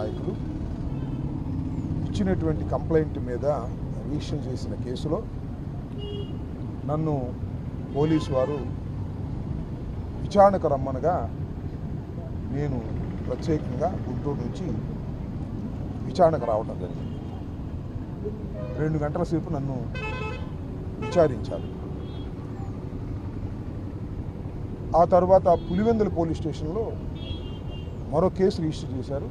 నాయకులు ఇచ్చినటువంటి కంప్లైంట్ మీద రిజిస్టర్ చేసిన కేసులో నన్ను పోలీసు వారు విచారణకు రమ్మనగా నేను ప్రత్యేకంగా గుంటూరు నుంచి విచారణకు రావటం జరిగింది. 2 గంటల సేపు నన్ను విచారించారు. ఆ తర్వాత పులివెందుల పోలీస్ స్టేషన్లో మరో కేసు రిజిస్టర్ చేశారు.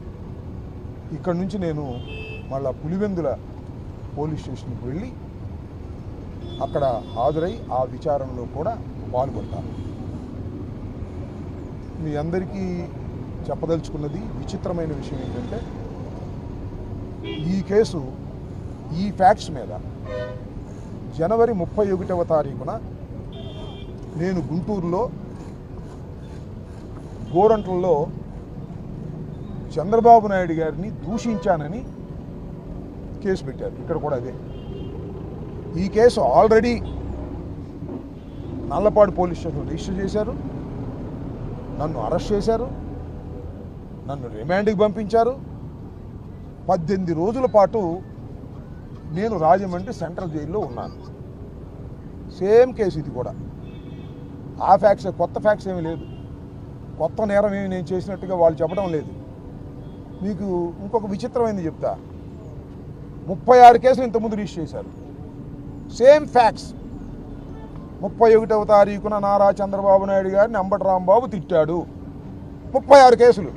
ఇక్కడ నుంచి నేను మళ్ళా పులివెందుల పోలీస్ స్టేషన్కి వెళ్ళి అక్కడ హాజరై ఆ విచారణలో కూడా పాల్గొంటాను. మీ అందరికీ చెప్పదలుచుకున్నది విచిత్రమైన విషయం ఏంటంటే, ఈ కేసు ఈ ఫ్యాక్ట్స్ మీద జనవరి 31వ తారీఖున నేను గుంటూరులో గోరంట్లలో చంద్రబాబు నాయుడు గారిని దూషించానని కేసు పెట్టారు. ఇక్కడ కూడా అదే. ఈ కేసు ఆల్రెడీ నల్లపాడు పోలీస్ స్టేషన్లో రిజిస్టర్ చేశారు. నన్ను అరెస్ట్ చేశారు. నన్ను రిమాండ్కి పంపించారు. 18 రోజుల పాటు నేను రాజమండ్రి సెంట్రల్ జైల్లో ఉన్నాను. సేమ్ కేసు ఇది కూడా. ఆ ఫ్యాక్ట్స్, కొత్త ఫ్యాక్ట్స్ ఏమీ లేదు. కొత్త నేరం ఏమి నేను చేసినట్టుగా వాళ్ళు చెప్పడం లేదు. మీకు ఇంకొక విచిత్రమైనది చెప్తా. 36 కేసులు ఇంతకుముందు రిజిస్టర్ చేశారు. Same facts. 31వ తారీఖున నారా చంద్రబాబు నాయుడు గారిని అంబటి రాంబాబు తిట్టాడు. 36 కేసులు,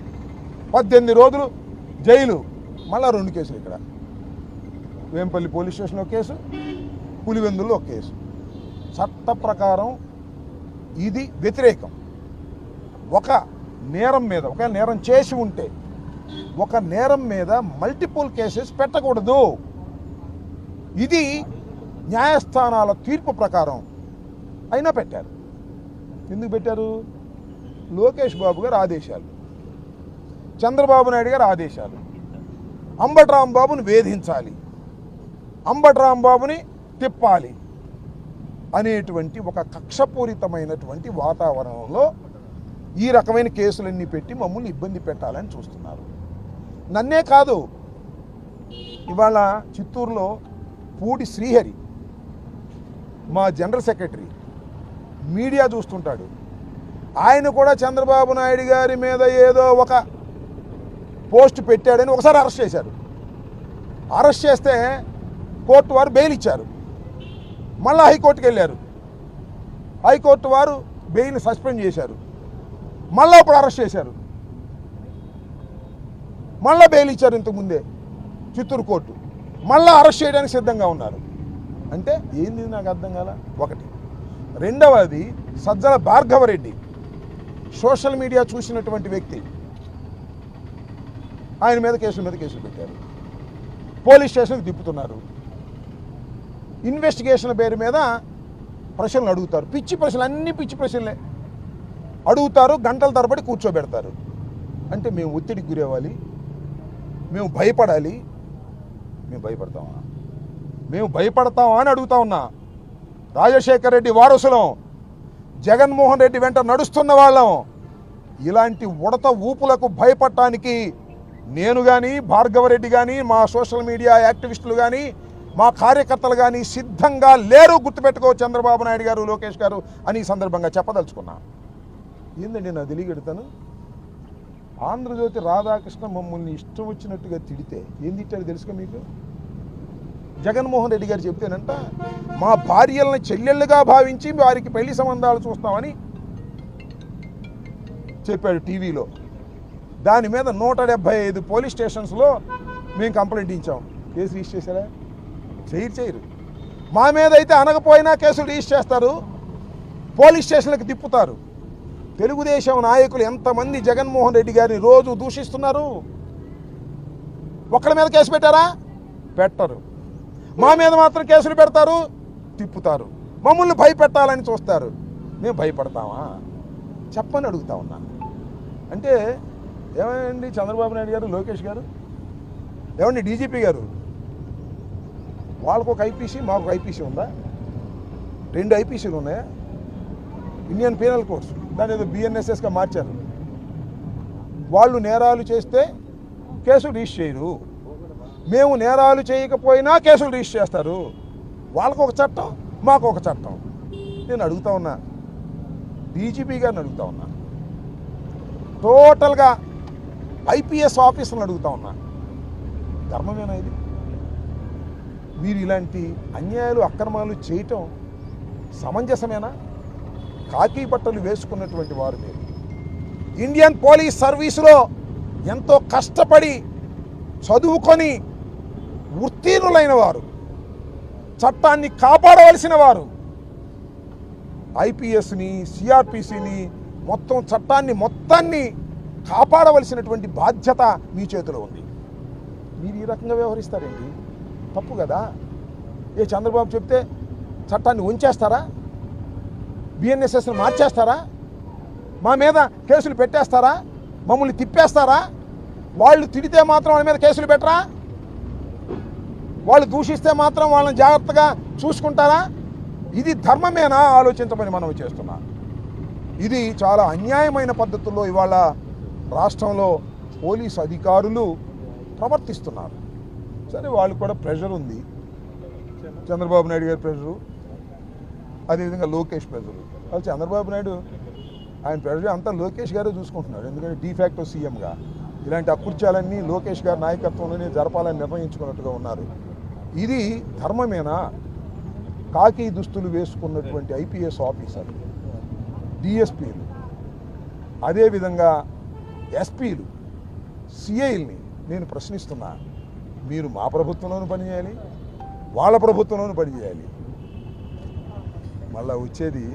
18 రోజులు జైలు, మళ్ళా 2 కేసులు. ఇక్కడ వేంపల్లి పోలీస్ స్టేషన్లో కేసు, పులివెందుల్లో ఒక కేసు. చట్ట ప్రకారం ఇది వ్యతిరేకం. ఒక నేరం మీద, ఒక నేరం చేసి ఉంటే ఒక నేరం మీద మల్టిపుల్ కేసెస్ పెట్టకూడదు. ఇది న్యాయస్థానాల తీర్పు ప్రకారం అయినా పెట్టారు. ఎందుకు పెట్టారు? లోకేష్ బాబు గారు ఆదేశాలు, చంద్రబాబు నాయుడు గారు ఆదేశాలు. అంబటి రాంబాబుని వేధించాలి, అంబటి రాంబాబుని తిప్పాలి అనేటువంటి ఒక కక్షపూరితమైనటువంటి వాతావరణంలో ఈ రకమైన కేసులన్నీ పెట్టి మమ్మల్ని ఇబ్బంది పెట్టాలని చూస్తున్నారు. నన్నే కాదు, ఇవాళ చిత్తూరులో పూడి శ్రీహరి, మా జనరల్ సెక్రటరీ, మీడియా చూస్తుంటాడు. ఆయన కూడా చంద్రబాబు నాయుడు గారి మీద ఏదో ఒక పోస్ట్ పెట్టాడని ఒకసారి అరెస్ట్ చేశారు. అరెస్ట్ చేస్తే కోర్టు వారు బెయిల్ ఇచ్చారు. మళ్ళీ హైకోర్టుకి వెళ్ళారు. హైకోర్టు వారు బెయిల్ని సస్పెండ్ చేశారు. మళ్ళీ ఇప్పుడు అరెస్ట్ చేశారు. మళ్ళీ బెయిల్ ఇచ్చారు ఇంతకుముందే చిత్తూరు కోర్టు. మళ్ళీ అరెస్ట్ చేయడానికి సిద్ధంగా ఉన్నారు. అంటే ఏంది నాకు అర్థం కాల. ఒకటి. రెండవది, సజ్జల భార్గవరెడ్డి సోషల్ మీడియా చూసినటువంటి వ్యక్తి. ఆయన మీద కేసులు పెట్టారు. పోలీస్ స్టేషన్కి తిప్పుతున్నారు. ఇన్వెస్టిగేషన్ పేరు మీద ప్రశ్నలు అడుగుతారు. పిచ్చి ప్రశ్నలు, అన్ని పిచ్చి ప్రశ్నలే అడుగుతారు. గంటల తరబడి కూర్చోబెడతారు. అంటే మేము ఒత్తిడికి గురవ్వాలి, మేము భయపడాలి. మేము భయపడతామా? మేము భయపడతామా అని అడుగుతా ఉన్నా. రాజశేఖర్ రెడ్డి వారసులం, జగన్మోహన్ రెడ్డి వెంట నడుస్తున్న వాళ్ళం. ఇలాంటి ఉడత ఊపులకు భయపడటానికి నేను కానీ, భార్గవరెడ్డి కానీ, మా సోషల్ మీడియా యాక్టివిస్టులు కానీ, మా కార్యకర్తలు కానీ సిద్ధంగా లేరు. గుర్తుపెట్టుకో చంద్రబాబు నాయుడు గారు, లోకేష్ గారు అని ఈ సందర్భంగా చెప్పదలుచుకున్నా. ఏందండి నా తెలియగెడతాను. ఆంధ్రజ్యోతి రాధాకృష్ణ మమ్మల్ని ఇష్టం వచ్చినట్టుగా తిడితే ఏం తిట్టాడు తెలుసుగా మీకు? జగన్మోహన్ రెడ్డి గారు చెప్తేనంట, మా భార్యలను చెల్లెళ్ళుగా భావించి వారికి పెళ్లి సంబంధాలు చూస్తామని చెప్పాడు టీవీలో. దాని మీద 175 పోలీస్ స్టేషన్స్లో మేము కంప్లైంట్ ఇచ్చాం. కేసు రిజిస్టర్ చేశారా? చేయరు. మా మీద అయితే అనకపోయినా కేసులు రిజిస్టర్ చేస్తారు, పోలీస్ స్టేషన్లకు తిప్పుతారు. తెలుగుదేశం నాయకులు ఎంతమంది జగన్మోహన్ రెడ్డి గారిని రోజు దూషిస్తున్నారు. ఒక్కడి మీద కేసు పెట్టారా? పెట్టరు. మా మీద మాత్రం కేసులు పెడతారు, తిప్పుతారు. మమ్మల్ని భయపెట్టాలని చూస్తారు. మేము భయపడతామా? చెప్పని అడుగుతా ఉన్నా. అంటే ఏమండి చంద్రబాబు నాయుడు గారు, లోకేష్ గారు, ఏమండి డీజీపీ గారు, వాళ్ళకు ఒక ఐపీసీ, మాకు ఒక ఐపీసీ ఉందా? 2 ఐపీసీలు ఉన్నాయా? ఇండియన్ పీనల్ కోడ్స్, దాని ఏదో బిఎన్ఎస్ఎస్గా మార్చారు. వాళ్ళు నేరాలు చేస్తే కేసులు రిజిస్టర్ చేయరు. మేము నేరాలు చేయకపోయినా కేసులు రిజిస్టర్ చేస్తారు. వాళ్ళకు ఒక చట్టం, మాకు ఒక చట్టం. నేను అడుగుతా ఉన్నా, డీజీపీ గారిని అడుగుతా ఉన్నా, టోటల్గా ఐపీఎస్ ఆఫీసర్ని అడుగుతా ఉన్నా, ధర్మమేనా ఇది? మీరు ఇలాంటి అన్యాయాలు అక్రమాలు చేయటం సమంజసమేనా? కాకి బట్టలు వేసుకున్నటువంటి వారు మీరు ఇండియన్ పోలీస్ సర్వీసులో ఎంతో కష్టపడి చదువుకొని ఉత్తీర్ణులైన వారు, చట్టాన్ని కాపాడవలసిన వారు, ఐపీఎస్ని సిఆర్పిసిని మొత్తం చట్టాన్ని మొత్తాన్ని కాపాడవలసినటువంటి బాధ్యత మీ చేతిలో ఉంది. మీరు ఈ రకంగా వ్యవహరిస్తారేంటి? తప్పు కదా. ఏ చంద్రబాబు చెప్తే చట్టాన్ని ఉంచేస్తారా? బిఎన్ఎస్ఎస్ని మార్చేస్తారా? మా మీద కేసులు పెట్టేస్తారా? మమ్మల్ని తిప్పేస్తారా? వాళ్ళు తిడితే మాత్రం వాళ్ళ మీద కేసులు పెట్టరా? వాళ్ళు దూషిస్తే మాత్రం వాళ్ళని జాగ్రత్తగా చూసుకుంటారా? ఇది ధర్మమేనా? ఆలోచించమని మనం చేస్తున్నాం. ఇది చాలా అన్యాయమైన పద్ధతుల్లో ఇవాళ రాష్ట్రంలో పోలీసు అధికారులు ప్రవర్తిస్తున్నారు. సరే, వాళ్ళు కూడా ప్రెషర్ ఉంది, చంద్రబాబు నాయుడు గారి ప్రెషరు, అదేవిధంగా లోకేష్ ప్రెషరు. వాళ్ళు చంద్రబాబు నాయుడు ఆయన ప్రెషర్ అంతా లోకేష్ గారే చూసుకుంటున్నాడు. ఎందుకంటే డీఫాక్టో సీఎంగా ఇలాంటి అకృత్యాలన్నీ లోకేష్ గారి నాయకత్వంలోనే జరపాలని నిర్ణయించుకున్నట్టుగా ఉన్నారు. ఇది ధర్మమేనా? కాకి దుస్తులు వేసుకున్నటువంటి ఐపీఎస్ ఆఫీసర్లు, డిఎస్పీలు, అదేవిధంగా ఎస్పీలు, సిఐల్ని నేను ప్రశ్నిస్తున్నా. మీరు మా ప్రభుత్వంలోనూ పనిచేయాలి, వాళ్ళ ప్రభుత్వంలోనూ పనిచేయాలి. మళ్ళా వచ్చేది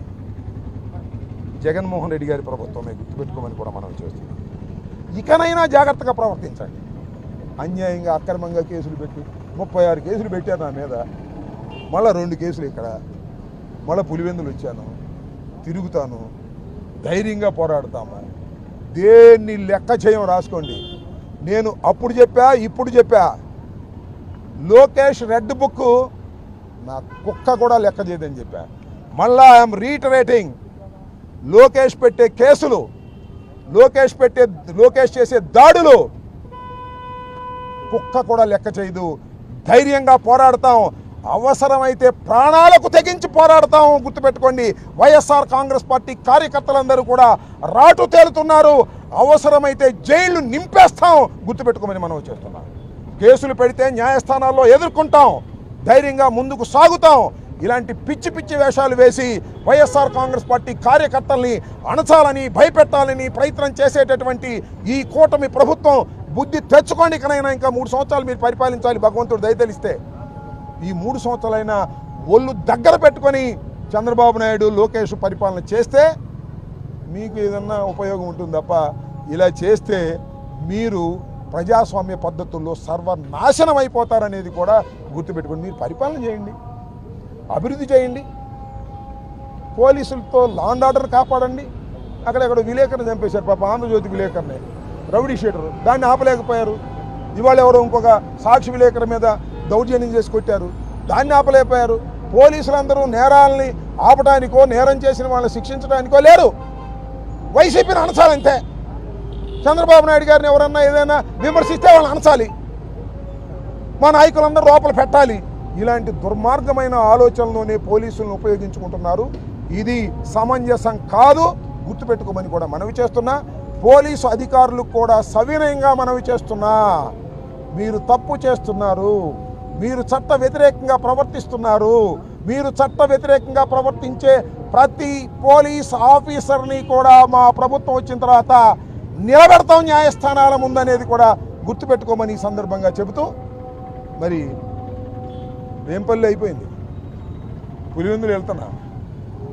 జగన్మోహన్ రెడ్డి గారి ప్రభుత్వమే, గుర్తుపెట్టుకోమని కూడా మనం చేస్తున్నాం. ఇకనైనా జాగ్రత్తగా ప్రవర్తించండి. అన్యాయంగా అక్రమంగా కేసులు పెట్టి 36 కేసులు పెట్టారు నా మీద, మళ్ళీ 2 కేసులు ఇక్కడ, మళ్ళీ పులివెందులు వచ్చాను, తిరుగుతాను, ధైర్యంగా పోరాడతాము. దేన్ని లెక్క చేయం రాసుకోండి. నేను అప్పుడు చెప్పా, ఇప్పుడు చెప్పా, లోకేష్ రెడ్ బుక్ నా కుక్క కూడా లెక్క చేయదని చెప్పా. మళ్ళా ఐఎమ్ రీటరేటింగ్, లోకేష్ పెట్టే కేసులు, లోకేష్ చేసే దాడులు కుక్క కూడా లెక్క చేయదు. ధైర్యంగా పోరాడతాం, అవసరమైతే ప్రాణాలకు తెగించి పోరాడతాం. గుర్తుపెట్టుకోండి, వైఎస్ఆర్ కాంగ్రెస్ పార్టీ కార్యకర్తలందరూ కూడా రాటు తేలుతున్నారు. అవసరమైతే జైళ్లు నింపేస్తాం. గుర్తుపెట్టుకోమని మనం చేస్తున్నాం. కేసులు పెడితే న్యాయస్థానాల్లో ఎదుర్కొంటాం, ధైర్యంగా ముందుకు సాగుతాం. ఇలాంటి పిచ్చి పిచ్చి వేషాలు వేసి వైఎస్ఆర్ కాంగ్రెస్ పార్టీ కార్యకర్తల్ని అణచాలని, భయపెట్టాలని ప్రయత్నం చేసేటటువంటి ఈ కూటమి ప్రభుత్వం బుద్ధి తెచ్చుకోండి. ఇకనైనా ఇంకా 3 సంవత్సరాలు మీరు పరిపాలించాలి, భగవంతుడు దయతలిస్తే. ఈ 3 సంవత్సరాలైనా ఒళ్ళు దగ్గర పెట్టుకొని చంద్రబాబు నాయుడు, లోకేష్ పరిపాలన చేస్తే మీకు ఏదన్నా ఉపయోగం ఉంటుంది తప్ప, ఇలా చేస్తే మీరు ప్రజాస్వామ్య పద్ధతుల్లో సర్వనాశనం అయిపోతారనేది కూడా గుర్తుపెట్టుకోండి. మీరు పరిపాలన చేయండి, అభివృద్ధి చేయండి, పోలీసులతో లా అండ్ ఆర్డర్ కాపాడండి. అక్కడెక్కడ విలేకరుని చంపేశారు పాప, ఆంధ్రజ్యోతి విలేకరుని, రౌడీ షీటరు, దాన్ని ఆపలేకపోయారు. ఇవాళ ఎవరో ఇంకొక సాక్షి విలేకరు మీద దౌర్జన్యం చేసి కొట్టారు, దాన్ని ఆపలేకపోయారు. పోలీసులందరూ నేరాలని ఆపడానికో, నేరం చేసిన వాళ్ళని శిక్షించడానికో లేరు. వైసీపీని అనచాలంతే. చంద్రబాబు నాయుడు గారిని ఎవరన్నా ఏదైనా విమర్శిస్తే వాళ్ళని అనచాలి, మా నాయకులందరూ లోపల పెట్టాలి. ఇలాంటి దుర్మార్గమైన ఆలోచనలోనే పోలీసులను ఉపయోగించుకుంటున్నారు. ఇది సమంజసం కాదు, గుర్తుపెట్టుకోమని కూడా మనవి చేస్తున్నా. పోలీసు అధికారులు కూడా సవినయంగా మనవి చేస్తున్నా. మీరు తప్పు చేస్తున్నారు, మీరు చట్ట వ్యతిరేకంగా ప్రవర్తిస్తున్నారు. మీరు చట్ట వ్యతిరేకంగా ప్రవర్తించే ప్రతి పోలీస్ ఆఫీసర్ని కూడా మా ప్రభుత్వం వచ్చిన తర్వాత నిలబెడతాం న్యాయస్థానాల ముందనేది కూడా గుర్తుపెట్టుకోమని ఈ సందర్భంగా చెబుతూ, మరి వేంపల్లి అయిపోయింది, పులివెందులు వెళ్తున్నా.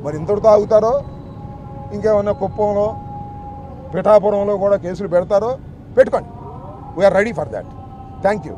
మరి ఇంతటితో ఆగుతారో ఇంకేమన్నా కుప్పంలో, పిఠాపురంలో కూడా కేసులు పెడతారో పెట్టుకోండి. We're ready for that. Thank you.